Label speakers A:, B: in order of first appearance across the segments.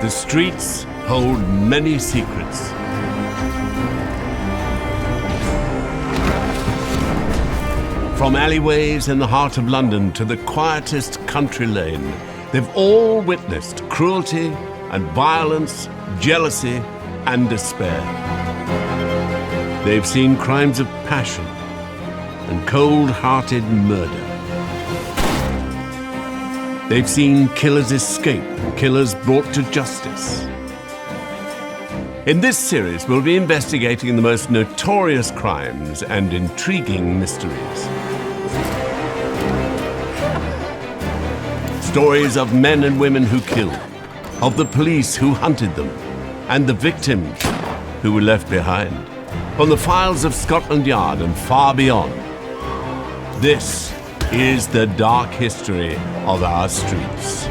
A: The streets hold many secrets. From alleyways in the heart of London to the quietest country lane, they've all witnessed cruelty and violence, jealousy and despair. They've seen crimes of passion and cold-hearted murder. They've seen killers escape and killers brought to justice. In this series, we'll be investigating the most notorious crimes and intriguing mysteries. Stories of men and women who killed, of the police who hunted them, and the victims who were left behind. From the files of Scotland Yard and far beyond, this is the dark history of our streets.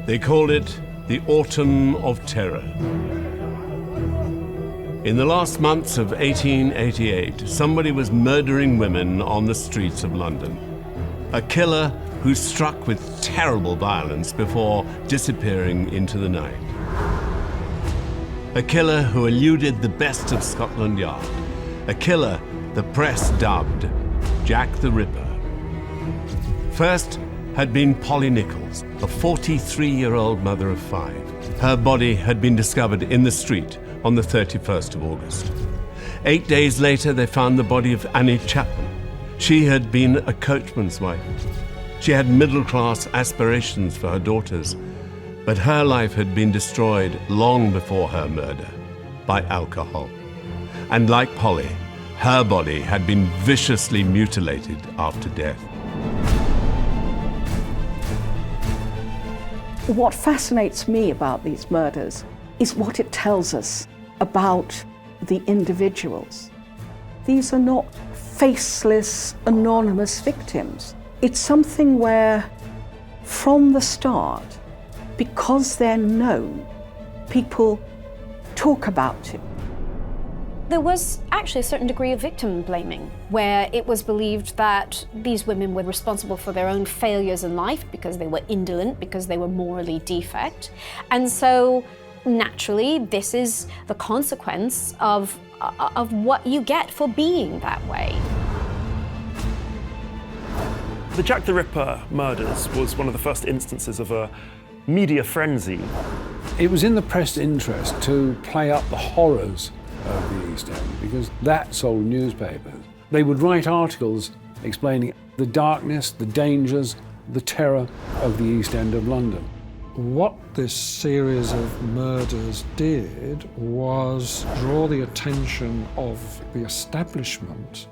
A: They called it the Autumn of Terror. In the last months of 1888, somebody was murdering women on the streets of London. A killer who struck with terrible violence before disappearing into the night. A killer who eluded the best of Scotland Yard. A killer the press dubbed Jack the Ripper. First had been Polly Nichols, a 43-year-old mother of 5. Her body had been discovered in the street on the 31st of August. 8 days later, they found the body of Annie Chapman. She had been a coachman's wife. She had middle-class aspirations for her daughters, but her life had been destroyed long before her murder by alcohol. And like Polly, her body had been viciously mutilated after death.
B: What fascinates me about these murders is what it tells us about the individuals. These are not faceless, anonymous victims. It's something where, from the start, because they're known, people talk about it.
C: There was actually a certain degree of victim blaming, where it was believed that these women were responsible for their own failures in life because they were indolent, because they were morally defect. And so, naturally, this is the consequence of what you get for being that way.
D: The Jack the Ripper murders was one of the first instances of a media frenzy.
E: It was in the press interest to play up the horrors of the East End, because that sold newspapers. They would write articles explaining the darkness, the dangers, the terror of the East End of London.
F: What this series of murders did was draw the attention of the establishment,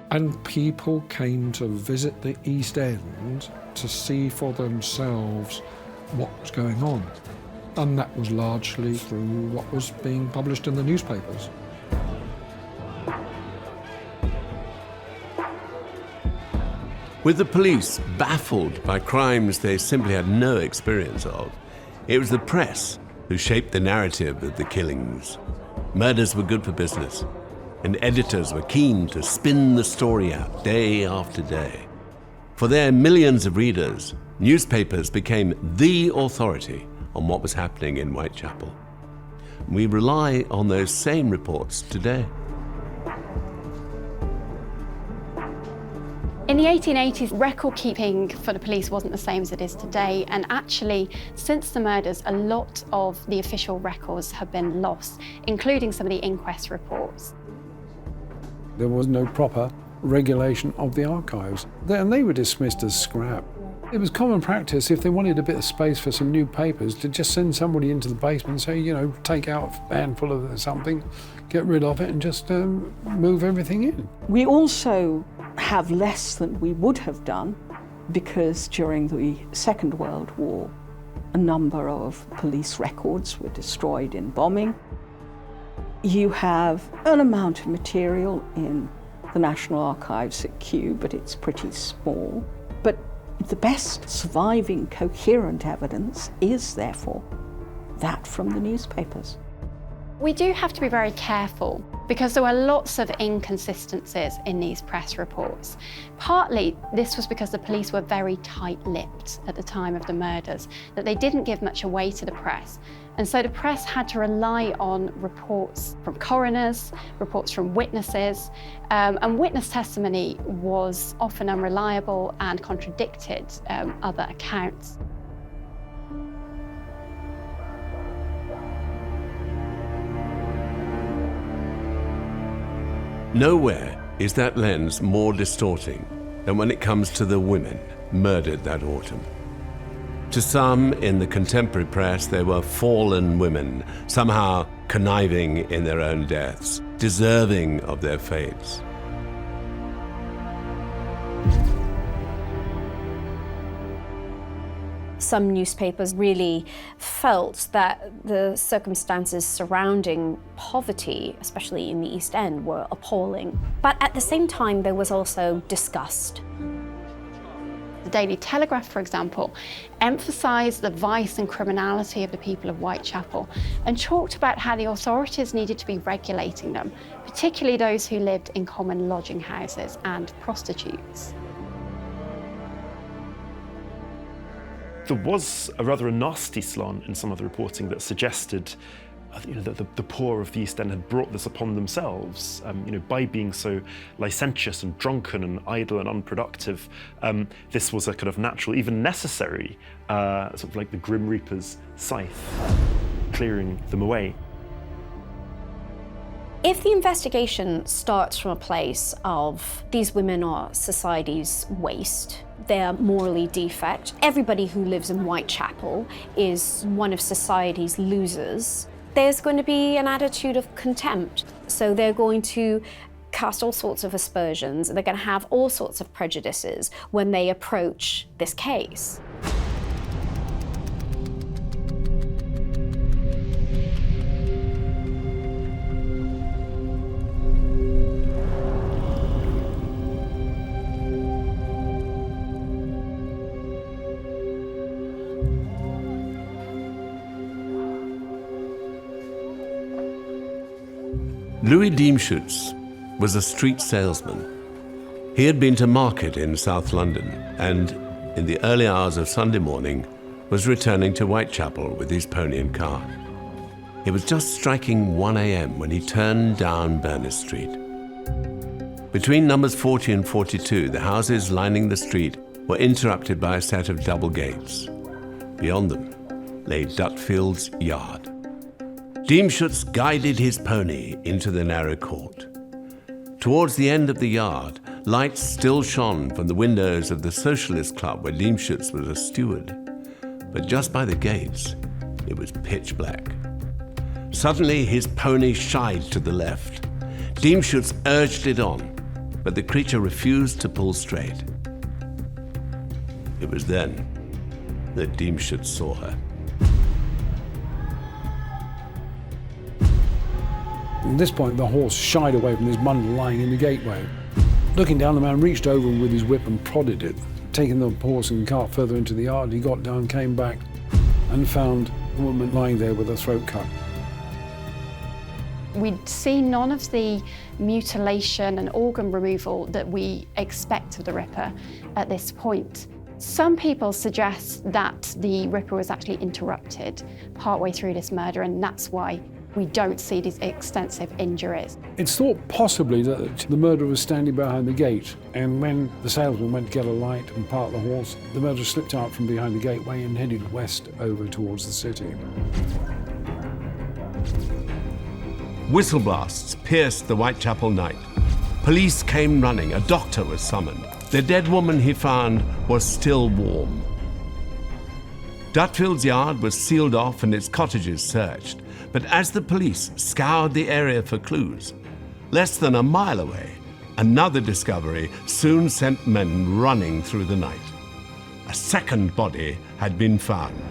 F: and people came to visit the East End to see for themselves what was going on. And that was largely through what was being published in the newspapers.
A: With the police baffled by crimes they simply had no experience of, it was the press who shaped the narrative of the killings. Murders were good for business, and editors were keen to spin the story out day after day. For their millions of readers, newspapers became the authority on what was happening in Whitechapel. We rely on those same reports today.
G: In the 1880s, record keeping for the police wasn't the same as it is today, and actually, since the murders, a lot of the official records have been lost, including some of the inquest reports.
E: There was no proper regulation of the archives, and they were dismissed as scrap. It was common practice, if they wanted a bit of space for some new papers, to just send somebody into the basement and say, you know, take out a handful of something, get rid of it and just move everything in.
B: We also have less than we would have done because during the Second World War, a number of police records were destroyed in bombing. You have an amount of material in the National Archives at Kew, but it's pretty small. But the best surviving coherent evidence is, therefore, that from the newspapers.
G: We do have to be very careful because there were lots of inconsistencies in these press reports. Partly this was because the police were very tight-lipped at the time of the murders, that they didn't give much away to the press. And so the press had to rely on reports from coroners, reports from witnesses, and witness testimony was often unreliable and contradicted other accounts.
A: Nowhere is that lens more distorting than when it comes to the women murdered that autumn. To some in the contemporary press, they were fallen women, somehow conniving in their own deaths, deserving of their fates.
C: Some newspapers really felt that the circumstances surrounding poverty, especially in the East End, were appalling. But at the same time, there was also disgust.
G: The Daily Telegraph, for example, emphasised the vice and criminality of the people of Whitechapel and talked about how the authorities needed to be regulating them, particularly those who lived in common lodging houses and prostitutes.
D: There was a rather nasty slant in some of the reporting that suggested that the poor of the East End had brought this upon themselves, by being so licentious and drunken and idle and unproductive. This was a kind of natural, even necessary, sort of like the Grim Reaper's scythe, clearing them away.
C: If the investigation starts from a place of these women are society's waste, they're morally defect, everybody who lives in Whitechapel is one of society's losers, there's going to be an attitude of contempt. So they're going to cast all sorts of aspersions, and they're going to have all sorts of prejudices when they approach this case.
A: Louis Diemschutz was a street salesman. He had been to market in South London and, in the early hours of Sunday morning, was returning to Whitechapel with his pony and cart. It was just striking 1 a.m. when he turned down Berners Street. Between numbers 40 and 42, the houses lining the street were interrupted by a set of double gates. Beyond them lay Dutfield's yard. Diemschutz guided his pony into the narrow court. Towards the end of the yard, lights still shone from the windows of the Socialist Club where Diemschutz was a steward. But just by the gates, it was pitch black. Suddenly, his pony shied to the left. Diemschutz urged it on, but the creature refused to pull straight. It was then that Diemschutz saw her.
E: At this point, the horse shied away from this bundle lying in the gateway. Looking down, the man reached over with his whip and prodded it. Taking the horse and cart further into the yard, he got down, came back, and found a woman lying there with her throat cut.
G: We'd see none of the mutilation and organ removal that we expect of the Ripper at this point. Some people suggest that the Ripper was actually interrupted partway through this murder, and that's why we don't see these extensive injuries.
E: It's thought possibly that the murderer was standing behind the gate, and when the salesman went to get a light and park the horse, the murderer slipped out from behind the gateway and headed west over towards the city.
A: Whistle blasts pierced the Whitechapel night. Police came running. A doctor was summoned. The dead woman he found was still warm. Dutfield's yard was sealed off and its cottages searched, but as the police scoured the area for clues, less than a mile away, another discovery soon sent men running through the night. A second body had been found.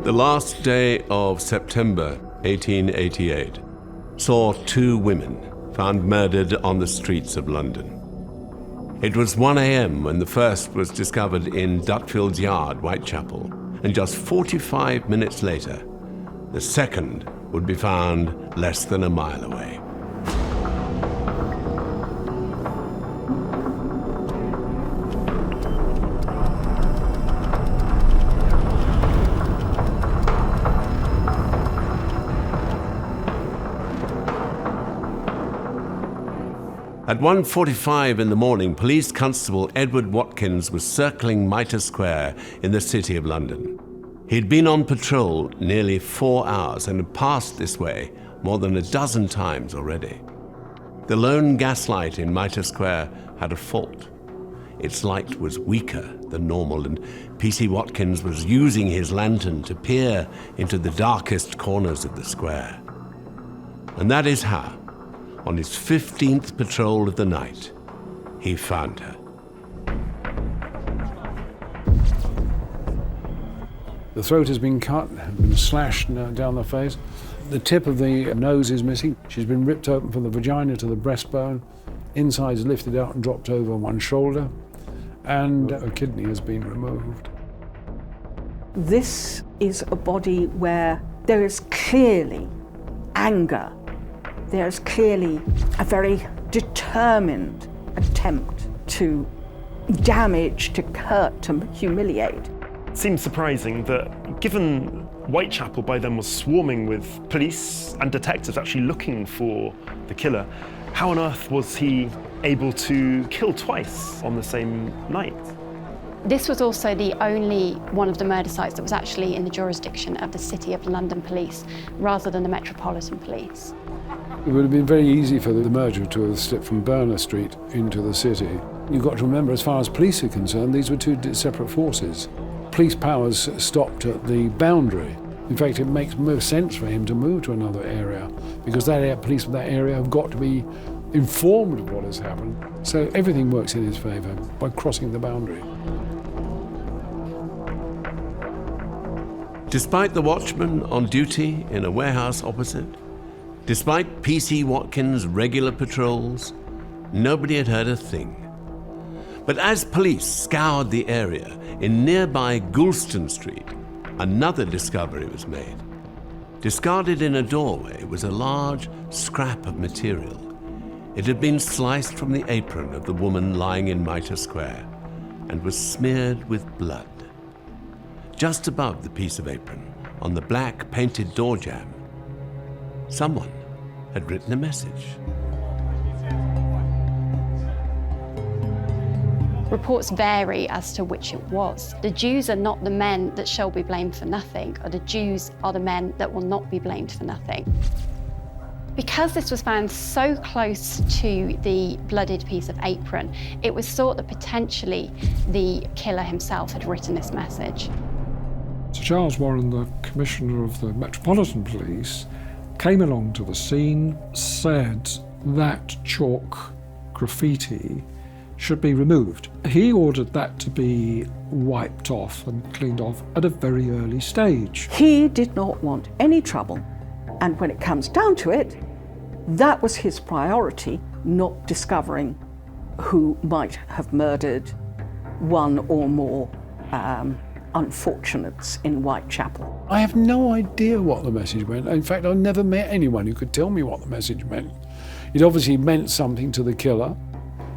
A: The last day of September 1888 saw two women found murdered on the streets of London. It was 1 a.m. when the first was discovered in Dutfield's yard, Whitechapel, and just 45 minutes later, the second would be found less than a mile away. At 1:45 in the morning, Police Constable Edward Watkins was circling Mitre Square in the City of London. He'd been on patrol nearly 4 hours and had passed this way more than a dozen times already. The lone gaslight in Mitre Square had a fault. Its light was weaker than normal, and PC Watkins was using his lantern to peer into the darkest corners of the square. And that is how, on his 15th patrol of the night, he found her.
E: The throat has been cut, been slashed down the face. The tip of the nose is missing. She's been ripped open from the vagina to the breastbone. Inside is lifted out and dropped over one shoulder. And a kidney has been removed.
B: This is a body where there is clearly anger. There's clearly a very determined attempt to damage, to hurt, to humiliate.
D: It seems surprising that, given Whitechapel by then was swarming with police and detectives actually looking for the killer, how on earth was he able to kill twice on the same night?
G: This was also the only one of the murder sites that was actually in the jurisdiction of the City of London Police rather than the Metropolitan Police.
E: It would have been very easy for the murderer to have slipped from Berners Street into the city. You've got to remember, as far as police are concerned, these were two separate forces. Police powers stopped at the boundary. In fact, it makes more sense for him to move to another area, because police from that area have got to be informed of what has happened. So everything works in his favour by crossing the boundary.
A: Despite the watchman on duty in a warehouse opposite, despite PC Watkins' regular patrols, nobody had heard a thing. But as police scoured the area in nearby Goulston Street, another discovery was made. Discarded in a doorway was a large scrap of material. It had been sliced from the apron of the woman lying in Mitre Square and was smeared with blood. Just above the piece of apron, on the black painted door jamb, someone had written a message.
G: Reports vary as to which it was. The Jews are not the men that shall be blamed for nothing, or the Jews are the men that will not be blamed for nothing. Because this was found so close to the blooded piece of apron, it was thought that potentially the killer himself had written this message.
F: Sir Charles Warren, the Commissioner of the Metropolitan Police, came along to the scene, said that chalk graffiti should be removed. He ordered that to be wiped off and cleaned off at a very early stage.
B: He did not want any trouble. And when it comes down to it, that was his priority, not discovering who might have murdered one or more unfortunates in Whitechapel.
E: I have no idea what the message meant. In fact, I've never met anyone who could tell me what the message meant. It obviously meant something to the killer,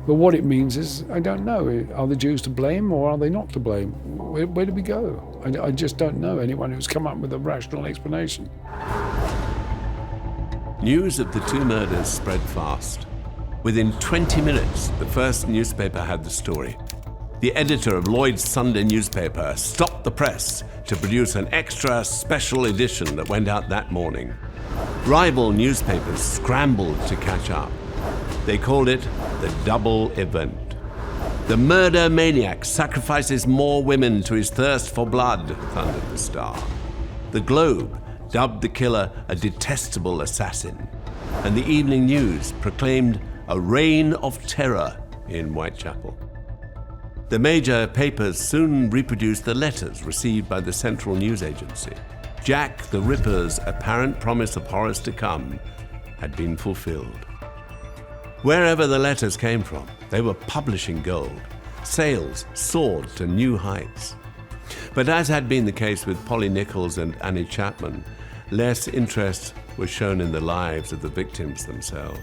E: but what it means is, I don't know. Are the Jews to blame or are they not to blame? Where do we go? I just don't know anyone who's come up with a rational explanation.
A: News of the two murders spread fast. Within 20 minutes, the first newspaper had the story. The editor of Lloyd's Sunday newspaper stopped the press to produce an extra special edition that went out that morning. Rival newspapers scrambled to catch up. They called it the double event. The murder maniac sacrifices more women to his thirst for blood, thundered the Star. The Globe dubbed the killer a detestable assassin, and the Evening News proclaimed a reign of terror in Whitechapel. The major papers soon reproduced the letters received by the Central News Agency. Jack the Ripper's apparent promise of horrors to come had been fulfilled. Wherever the letters came from, they were publishing gold. Sales soared to new heights. But as had been the case with Polly Nichols and Annie Chapman, less interest was shown in the lives of the victims themselves.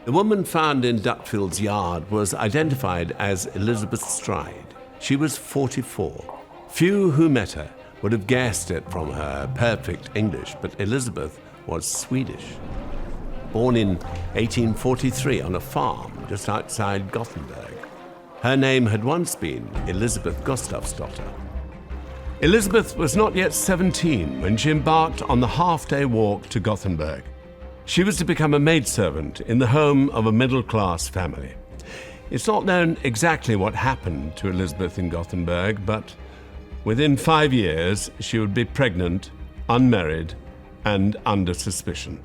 A: The woman found in Duckfield's yard was identified as Elizabeth Stride. She was 44. Few who met her would have guessed it from her perfect English, but Elizabeth was Swedish. Born in 1843 on a farm just outside Gothenburg. Her name had once been Elizabeth Gustafsdotter. Elizabeth was not yet 17 when she embarked on the half-day walk to Gothenburg. She was to become a maidservant in the home of a middle-class family. It's not known exactly what happened to Elizabeth in Gothenburg, but within 5 years she would be pregnant, unmarried, and under suspicion.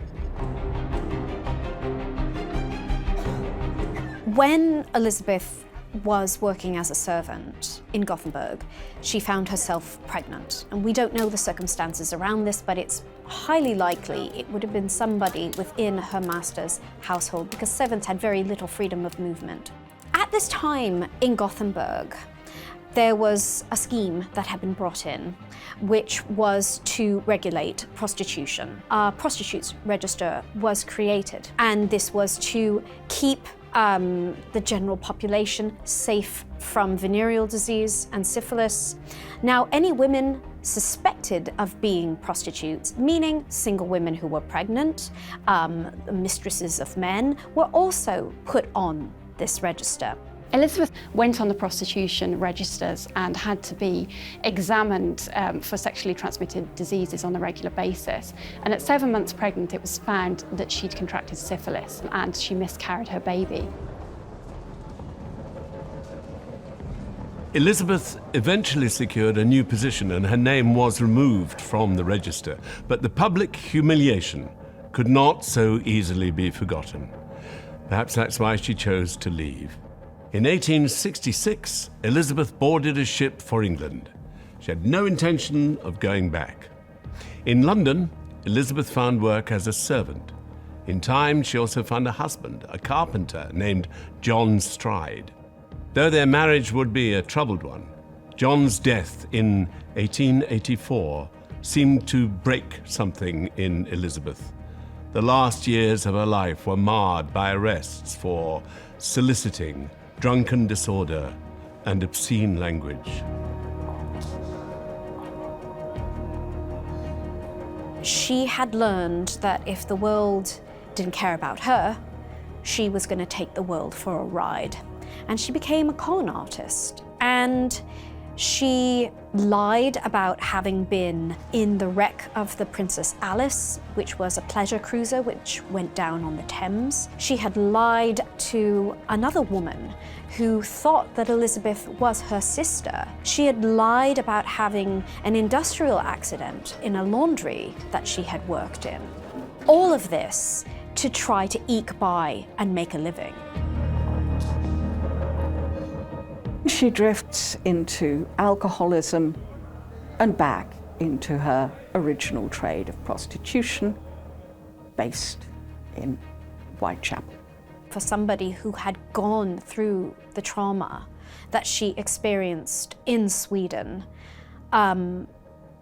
C: When Elizabeth was working as a servant in Gothenburg, she found herself pregnant. And we don't know the circumstances around this, but it's highly likely it would have been somebody within her master's household, because servants had very little freedom of movement. At this time in Gothenburg, there was a scheme that had been brought in, which was to regulate prostitution. A prostitutes register was created, and this was to keep the general population safe from venereal disease and syphilis. Now, any women suspected of being prostitutes, meaning single women who were pregnant, mistresses of men, were also put on this register.
G: Elizabeth went on the prostitution registers and had to be examined for sexually transmitted diseases on a regular basis. And at 7 months pregnant, it was found that she'd contracted syphilis and she miscarried her baby.
A: Elizabeth eventually secured a new position and her name was removed from the register. But the public humiliation could not so easily be forgotten. Perhaps that's why she chose to leave. In 1866, Elizabeth boarded a ship for England. She had no intention of going back. In London, Elizabeth found work as a servant. In time, she also found a husband, a carpenter named John Stride. Though their marriage would be a troubled one, John's death in 1884 seemed to break something in Elizabeth. The last years of her life were marred by arrests for soliciting, drunken disorder, and obscene language.
C: She had learned that if the world didn't care about her, she was going to take the world for a ride. And she became a con artist. And she lied about having been in the wreck of the Princess Alice, which was a pleasure cruiser which went down on the Thames. She had lied to another woman who thought that Elizabeth was her sister. She had lied about having an industrial accident in a laundry that she had worked in. All of this to try to eke by and make a living.
B: She drifts into alcoholism and back into her original trade of prostitution, based in Whitechapel.
C: For somebody who had gone through the trauma that she experienced in Sweden,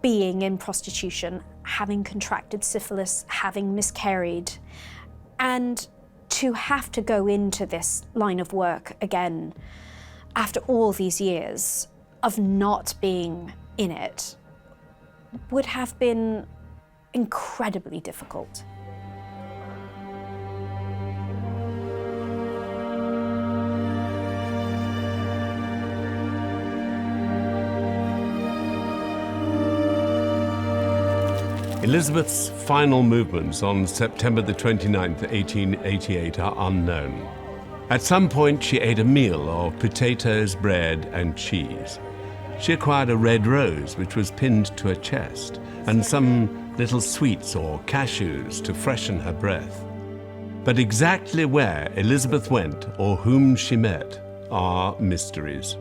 C: being in prostitution, having contracted syphilis, having miscarried, and to have to go into this line of work again after all these years of not being in it would have been incredibly difficult.
A: Elizabeth's final movements on September the 29th, 1888 are unknown. At some point, she ate a meal of potatoes, bread, and cheese. She acquired a red rose, which was pinned to her chest, and some little sweets or cashews to freshen her breath. But exactly where Elizabeth went or whom she met are mysteries.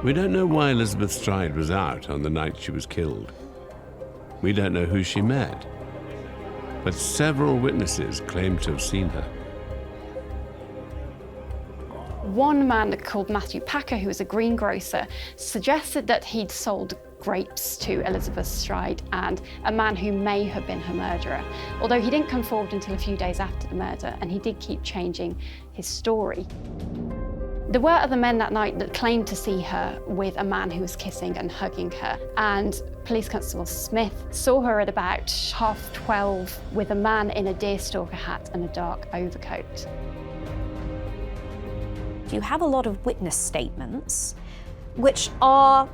A: We don't know why Elizabeth Stride was out on the night she was killed. We don't know who she met, but several witnesses claim to have seen her.
G: One man called Matthew Packer, who was a greengrocer, suggested that he'd sold grapes to Elizabeth Stride and a man who may have been her murderer, although he didn't come forward until a few days after the murder, and he did keep changing his story. There were other men that night that claimed to see her with a man who was kissing and hugging her, and Police Constable Smith saw her at about 12:30 with a man in a deerstalker hat and a dark overcoat.
C: You have a lot of witness statements which are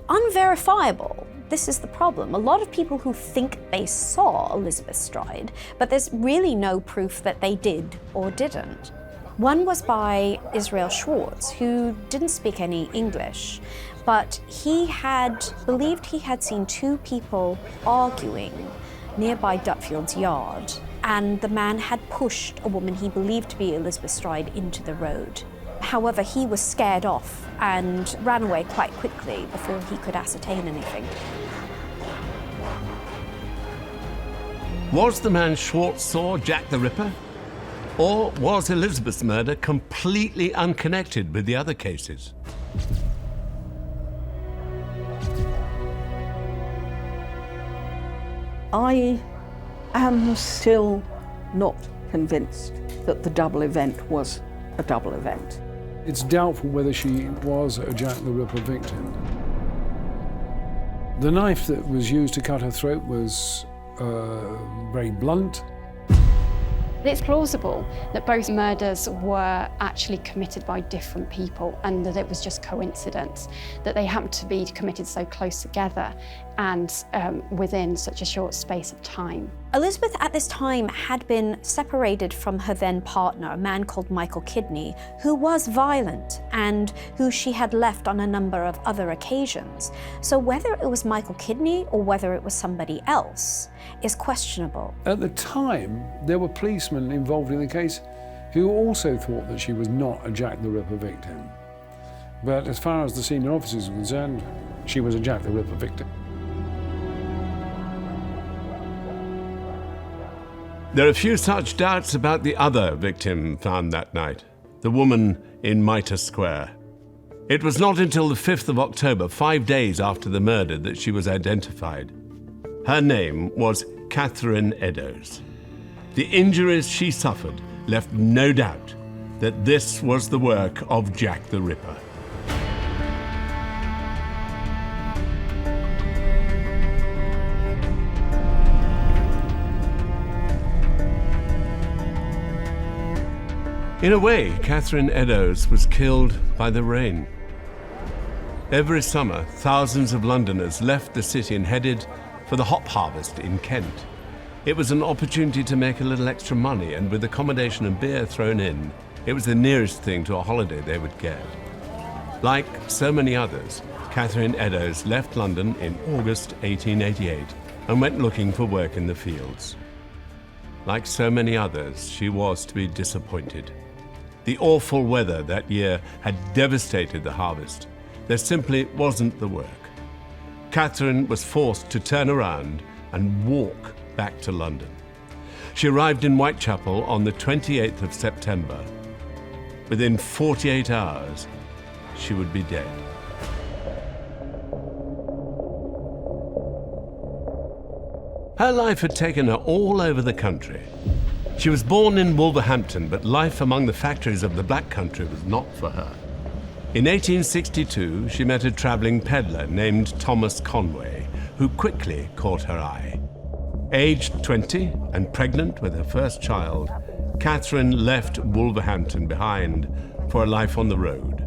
C: unverifiable. This is the problem. A lot of people who think they saw Elizabeth Stride, but there's really no proof that they did or didn't. One was by Israel Schwartz, who didn't speak any English, but he had believed he had seen two people arguing nearby Dutfield's yard, and the man had pushed a woman he believed to be Elizabeth Stride into the road. However, he was scared off and ran away quite quickly before he could ascertain anything.
A: Was the man Schwartz saw Jack the Ripper? Or was Elizabeth's murder completely unconnected with the other cases?
B: I am still not convinced that the double event was a double event.
E: It's doubtful whether she was a Jack the Ripper victim. The knife that was used to cut her throat was very blunt.
G: It's plausible that both murders were actually committed by different people and that it was just coincidence, that they happened to be committed so close together and within such a short space of time.
C: Elizabeth at this time had been separated from her then partner, a man called Michael Kidney, who was violent and who she had left on a number of other occasions. So whether it was Michael Kidney or whether it was somebody else is questionable.
E: At the time, there were policemen involved in the case who also thought that she was not a Jack the Ripper victim. But as far as the senior officers were concerned, she was a Jack the Ripper victim.
A: There are few such doubts about the other victim found that night, the woman in Mitre Square. It was not until the 5th of October, 5 days after the murder, that she was identified. Her name was Catherine Eddowes. The injuries she suffered left no doubt that this was the work of Jack the Ripper. In a way, Catherine Eddowes was killed by the rain. Every summer, thousands of Londoners left the city and headed for the hop harvest in Kent. It was an opportunity to make a little extra money, and with accommodation and beer thrown in, it was the nearest thing to a holiday they would get. Like so many others, Catherine Eddowes left London in August 1888 and went looking for work in the fields. Like so many others, she was to be disappointed. The awful weather that year had devastated the harvest. There simply wasn't the work. Catherine was forced to turn around and walk back to London. She arrived in Whitechapel on the 28th of September. Within 48 hours, she would be dead. Her life had taken her all over the country. She was born in Wolverhampton, but life among the factories of the Black Country was not for her. In 1862, she met a traveling peddler named Thomas Conway, who quickly caught her eye. Aged 20 and pregnant with her first child, Catherine left Wolverhampton behind for a life on the road.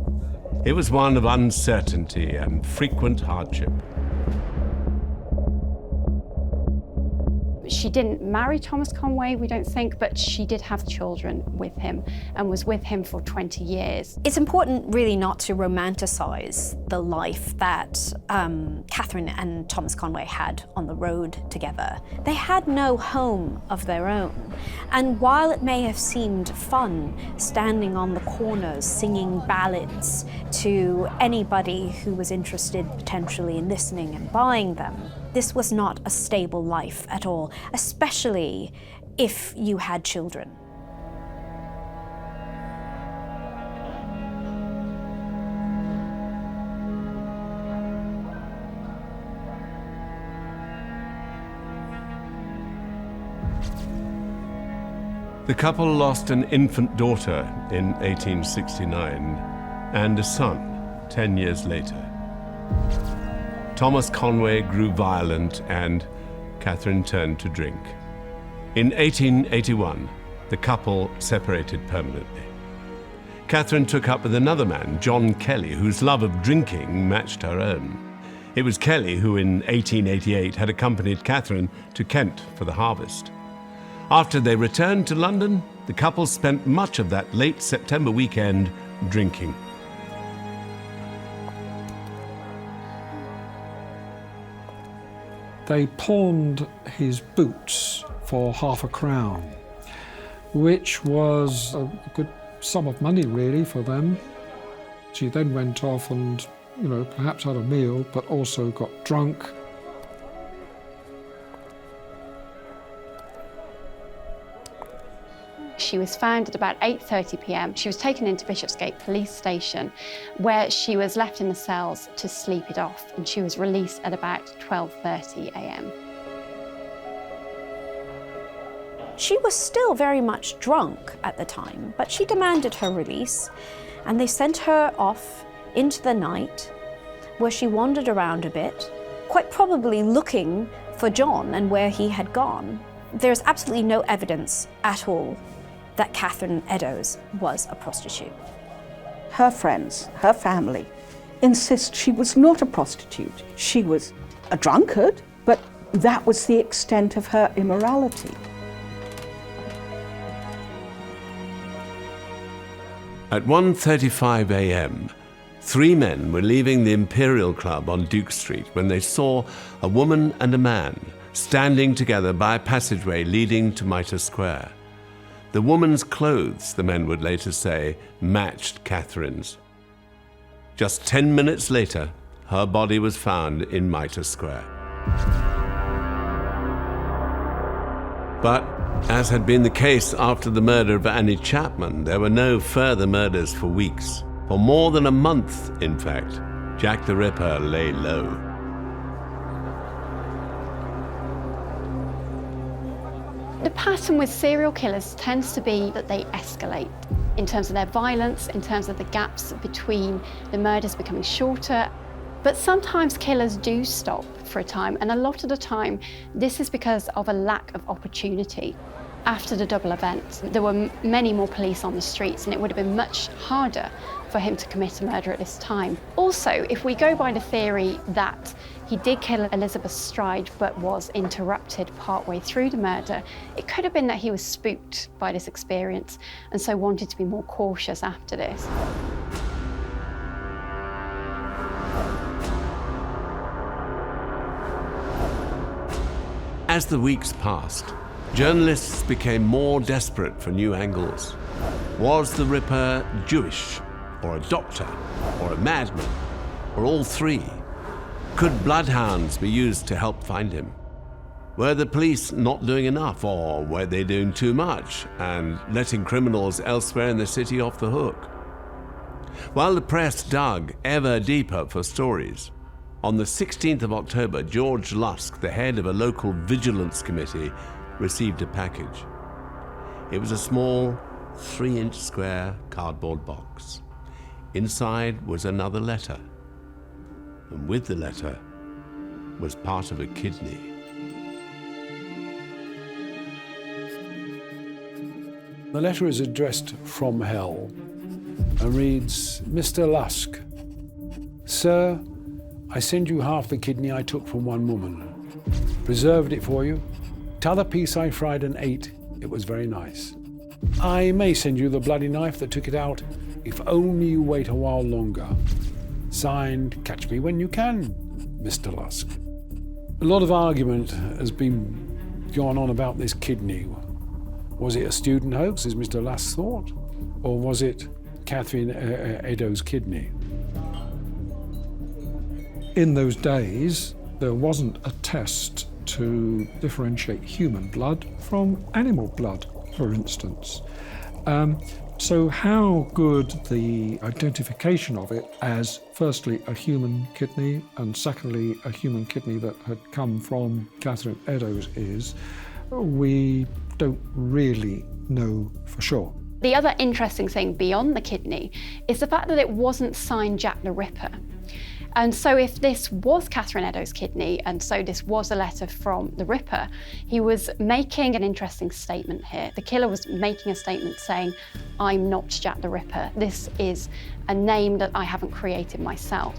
A: It was one of uncertainty and frequent hardship.
G: She didn't marry Thomas Conway, we don't think, but she did have children with him and was with him for 20 years.
C: It's important really not to romanticize the life that Catherine and Thomas Conway had on the road together. They had no home of their own. And while it may have seemed fun standing on the corners singing ballads to anybody who was interested potentially in listening and buying them, this was not a stable life at all, especially if you had children.
A: The couple lost an infant daughter in 1869 and a son 10 years later. Thomas Conway grew violent and Catherine turned to drink. In 1881, the couple separated permanently. Catherine took up with another man, John Kelly, whose love of drinking matched her own. It was Kelly who in 1888 had accompanied Catherine to Kent for the harvest. After they returned to London, the couple spent much of that late September weekend drinking.
F: They pawned his boots for £5, which was a good sum of money really for them. She then went off and, perhaps had a meal, but also got drunk.
G: She was found at about 8:30 p.m. She was taken into Bishopsgate Police Station, where she was left in the cells to sleep it off, and she was released at about 12:30 a.m.
C: She was still very much drunk at the time, but she demanded her release, and they sent her off into the night, where she wandered around a bit, quite probably looking for John and where he had gone. There's absolutely no evidence at all that Catherine Eddowes was a prostitute.
B: Her friends, her family, insist she was not a prostitute. She was a drunkard, but that was the extent of her immorality.
A: At 1:35 a.m., 3 men were leaving the Imperial Club on Duke Street when they saw a woman and a man standing together by a passageway leading to Mitre Square. The woman's clothes, the men would later say, matched Catherine's. Just 10 minutes later, her body was found in Mitre Square. But, as had been the case after the murder of Annie Chapman, there were no further murders for weeks. For more than a month, in fact, Jack the Ripper lay low.
G: The pattern with serial killers tends to be that they escalate in terms of their violence, in terms of the gaps between the murders becoming shorter. But sometimes killers do stop for a time, and a lot of the time this is because of a lack of opportunity. After the double event, there were many more police on the streets, and it would have been much harder for him to commit a murder at this time. Also, if we go by the theory that he did kill Elizabeth Stride but was interrupted partway through the murder, it could have been that he was spooked by this experience and so wanted to be more cautious after this.
A: As the weeks passed, journalists became more desperate for new angles. Was the Ripper Jewish, or a doctor, or a madman, or all three? Could bloodhounds be used to help find him? Were the police not doing enough, or were they doing too much and letting criminals elsewhere in the city off the hook? While the press dug ever deeper for stories, on the 16th of October, George Lusk, the head of a local vigilance committee, received a package. It was a small 3-inch square cardboard box. inside was another letter. And with the letter was part of a kidney.
E: The letter is addressed from hell and reads, Mr. Lusk, Sir, I send you half the kidney I took from one woman. Preserved it for you. T'other piece I fried and ate. It was very nice. I may send you the bloody knife that took it out, if only you wait a while longer. Signed, Catch Me When You Can, Mr. Lusk. A lot of argument has been going on about this kidney. Was it a student hoax, as Mr. Lusk thought? Or was it Catherine Eddowes' kidney?
F: In those days, there wasn't a test to differentiate human blood from animal blood, for instance. So how good the identification of it as, firstly, a human kidney, and secondly, a human kidney that had come from Catherine Eddowes is, we don't really know for sure.
G: The other interesting thing beyond the kidney is the fact that it wasn't signed Jack the Ripper. And so if this was Catherine Eddowes' kidney, and so this was a letter from the Ripper, he was making an interesting statement here. The killer was making a statement saying, I'm not Jack the Ripper. This is a name that I haven't created myself.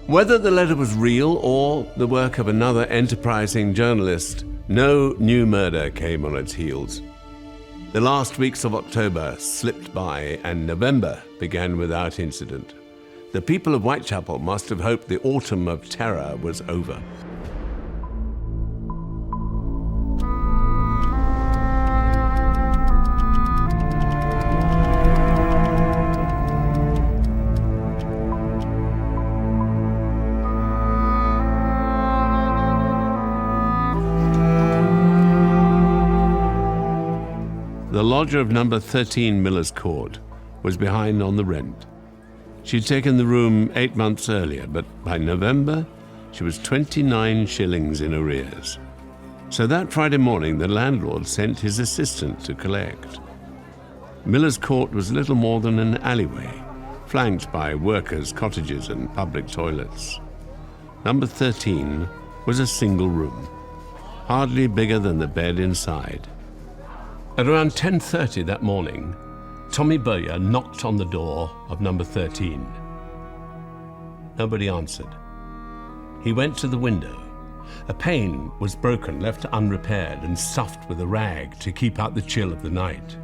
A: Whether the letter was real or the work of another enterprising journalist, no new murder came on its heels. The last weeks of October slipped by and November began without incident. The people of Whitechapel must have hoped the autumn of terror was over. The lodger of number 13 Miller's Court was behind on the rent. She'd taken the room 8 months earlier, but by November, she was 29 shillings in arrears. So that Friday morning, the landlord sent his assistant to collect. Miller's Court was little more than an alleyway, flanked by workers' cottages and public toilets. Number 13 was a single room, hardly bigger than the bed inside. At around 10:30 that morning, Tommy Bowyer knocked on the door of number 13. Nobody answered. He went to the window. A pane was broken, left unrepaired, and stuffed with a rag to keep out the chill of the night.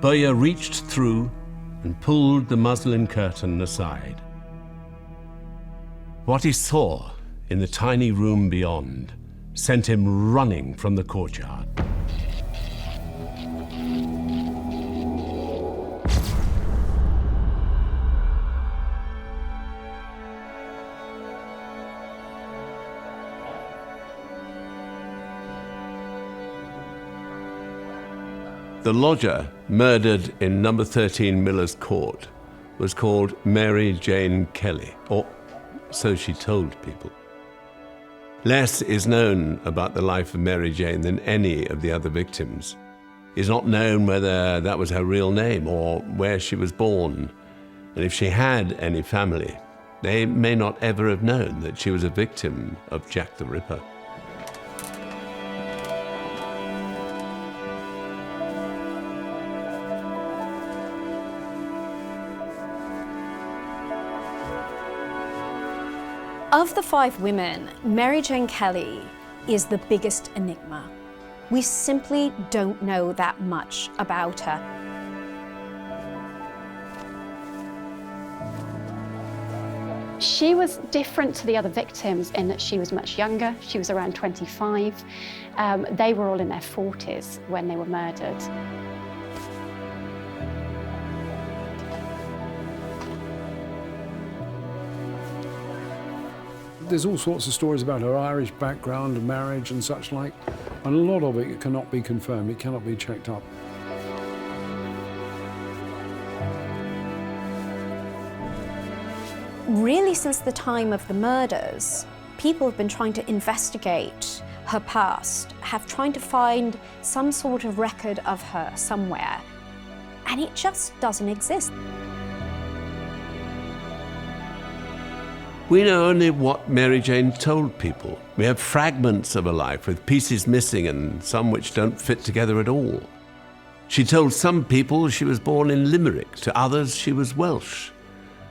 A: Bowyer reached through and pulled the muslin curtain aside. What he saw in the tiny room beyond sent him running from the courtyard. The lodger murdered in number 13 Miller's Court was called Mary Jane Kelly, or so she told people. Less is known about the life of Mary Jane than any of the other victims. It's not known whether that was her real name or where she was born, and if she had any family, they may not ever have known that she was a victim of Jack the Ripper.
C: Of the 5 women, Mary Jane Kelly is the biggest enigma. We simply don't know that much about her.
G: She was different to the other victims in that she was much younger. She was around 25. They were all in their 40s when they were murdered.
E: There's all sorts of stories about her Irish background and marriage and such like, and a lot of it cannot be confirmed, it cannot be checked up.
C: Really, since the time of the murders, people have been trying to investigate her past, have tried to find some sort of record of her somewhere. and it just doesn't exist.
A: We know only what Mary Jane told people. We have fragments of her life with pieces missing and some which don't fit together at all. She told some people she was born in Limerick, to others she was Welsh,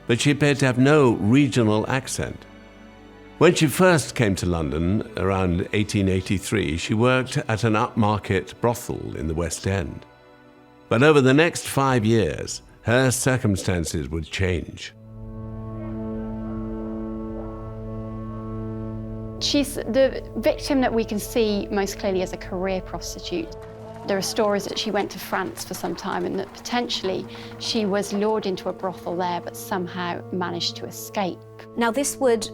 A: but she appeared to have no regional accent. When she first came to London, around 1883, she worked at an upmarket brothel in the West End. But over the next 5 years, her circumstances would change.
G: She's the victim that we can see most clearly as a career prostitute. There are stories that she went to France for some time and that potentially she was lured into a brothel there but somehow managed to escape.
C: Now this would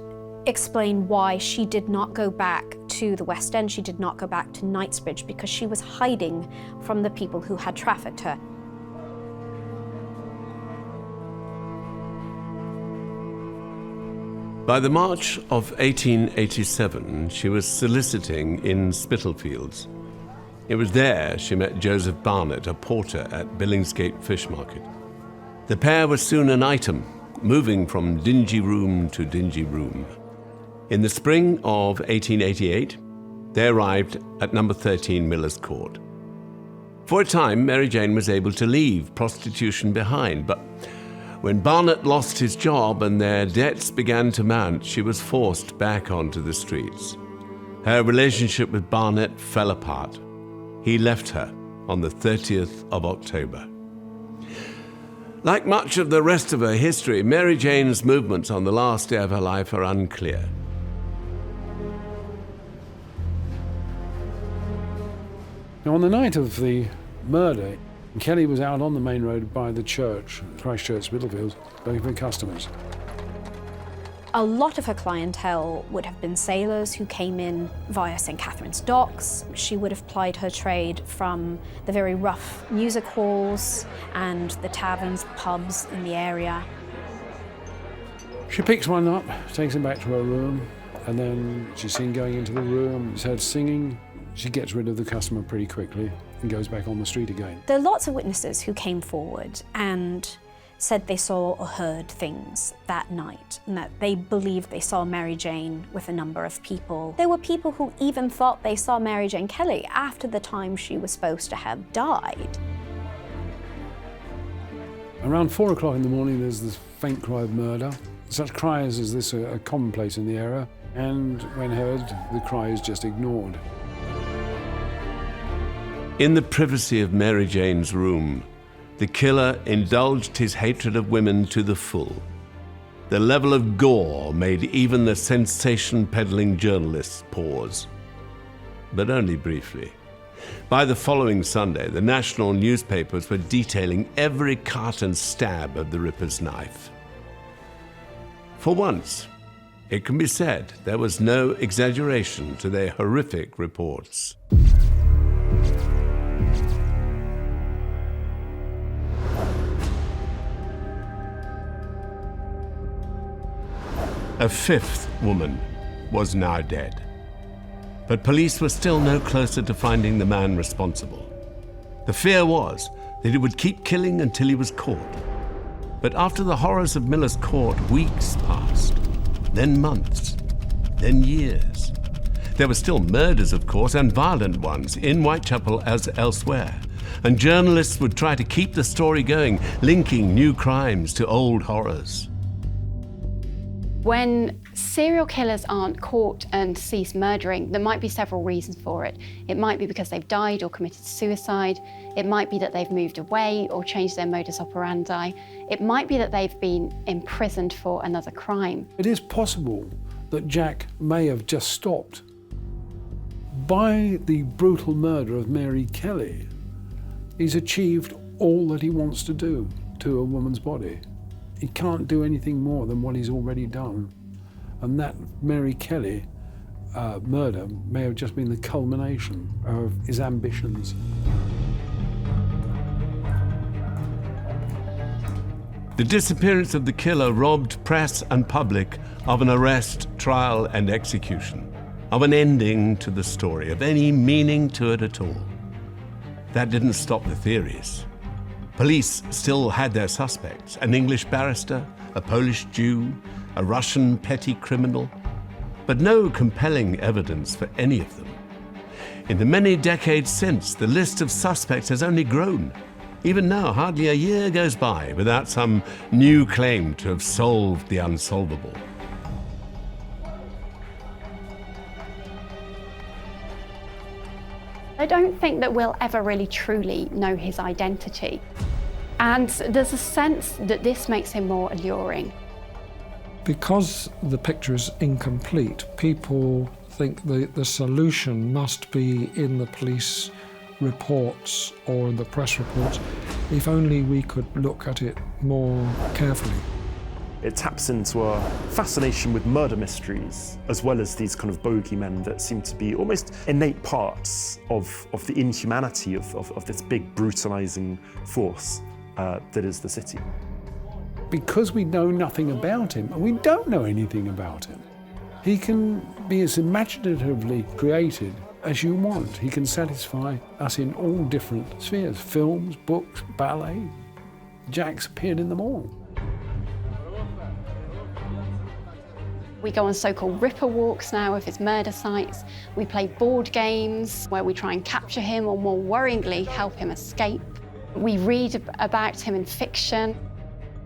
C: explain why she did not go back to the West End, she did not go back to Knightsbridge, because she was hiding from the people who had trafficked her.
A: By the March of 1887, she was soliciting in Spitalfields. It was there she met Joseph Barnett, a porter at Billingsgate Fish Market. The pair was soon an item, moving from dingy room to dingy room. In the spring of 1888, they arrived at number 13 Miller's Court. For a time, Mary Jane was able to leave prostitution behind, but when Barnett lost his job and their debts began to mount, she was forced back onto the streets. Her relationship with Barnett fell apart. He left her on the 30th of October. Like much of the rest of her history, Mary Jane's movements on the last day of her life are unclear.
E: Now, on the night of the murder, Kelly was out on the main road by the church, Christchurch, Spitalfields, looking for customers.
C: A lot of her clientele would have been sailors who came in via St. Catherine's Docks. She would have plied her trade from the very rough music halls and the taverns, pubs in the area.
E: She picks one up, takes him back to her room, and then she's seen going into the room, is heard singing. She gets rid of the customer pretty quickly and goes back on the street again.
C: There are lots of witnesses who came forward and said they saw or heard things that night, and that they believed they saw Mary Jane with a number of people. There were people who even thought they saw Mary Jane Kelly after the time she was supposed to have died.
E: Around 4 o'clock in the morning, there's this faint cry of murder. Such cries as this are commonplace in the area, and when heard, the cry is just ignored.
A: In the privacy of Mary Jane's room, the killer indulged his hatred of women to the full. The level of gore made even the sensation-peddling journalists pause. But only briefly. By the following Sunday, the national newspapers were detailing every cut and stab of the Ripper's knife. For once, it can be said there was no exaggeration to their horrific reports. A fifth woman was now dead. But police were still no closer to finding the man responsible. The fear was that he would keep killing until he was caught. But after the horrors of Miller's Court, weeks passed, then months, then years. There were still murders, of course, and violent ones, in Whitechapel as elsewhere. And journalists would try to keep the story going, linking new crimes to old horrors.
G: When serial killers aren't caught and cease murdering, there might be several reasons for it. It might be because they've died or committed suicide. It might be that they've moved away or changed their modus operandi. It might be that they've been imprisoned for another crime.
E: It is possible that Jack may have just stopped. By the brutal murder of Mary Kelly, he's achieved all that he wants to do to a woman's body. He can't do anything more than what he's already done. And that Mary Kelly murder may have just been the culmination of his ambitions.
A: The disappearance of the killer robbed press and public of an arrest, trial, and execution, of an ending to the story, of any meaning to it at all. That didn't stop the theories. Police still had their suspects, an English barrister, a Polish Jew, a Russian petty criminal, but no compelling evidence for any of them. In the many decades since, the list of suspects has only grown. Even now, hardly a year goes by without some new claim to have solved the unsolvable.
G: I don't think that we'll ever really truly know his identity. And there's a sense that this makes him more alluring.
F: Because the picture is incomplete, people think the solution must be in the police reports or in the press reports. If only we could look at it more carefully.
D: It taps into our fascination with murder mysteries, as well as these kind of bogeymen that seem to be almost innate parts of the inhumanity of this big brutalising force that is the city.
E: Because we know nothing about him, and we don't know anything about him, he can be as imaginatively created as you want. He can satisfy us in all different spheres, films, books, ballet. Jack's appeared in them all.
G: We go on so-called Ripper walks now of his murder sites. We play board games where we try and capture him or, more worryingly, help him escape. We read about him in fiction.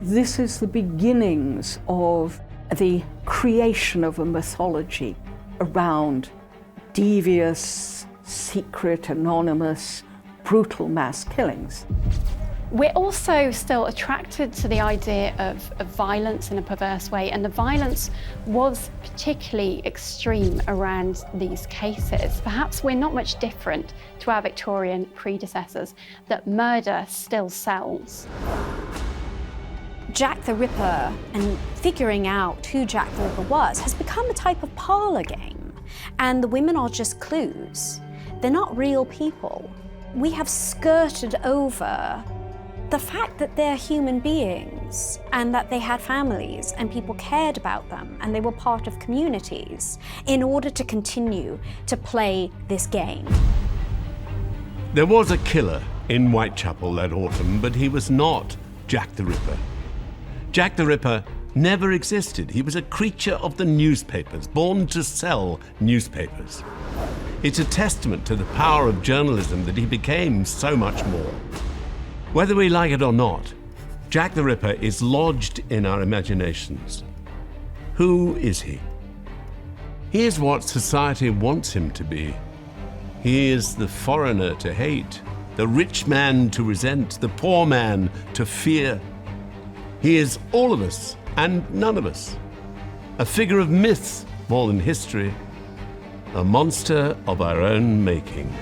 B: This is the beginnings of the creation of a mythology around devious, secret, anonymous, brutal mass killings.
G: We're also still attracted to the idea of violence in a perverse way, and the violence was particularly extreme around these cases. Perhaps we're not much different to our Victorian predecessors, that murder still sells.
C: Jack the Ripper and figuring out who Jack the Ripper was has become a type of parlour game, and the women are just clues. They're not real people. We have skirted over the fact that they're human beings and that they had families and people cared about them and they were part of communities in order to continue to play this game.
A: There was a killer in Whitechapel that autumn, but he was not Jack the Ripper. Jack the Ripper never existed. He was a creature of the newspapers, born to sell newspapers. It's a testament to the power of journalism that he became so much more. Whether we like it or not, Jack the Ripper is lodged in our imaginations. Who is he? He is what society wants him to be. He is the foreigner to hate, the rich man to resent, the poor man to fear. He is all of us and none of us. A figure of myth more than history, a monster of our own making.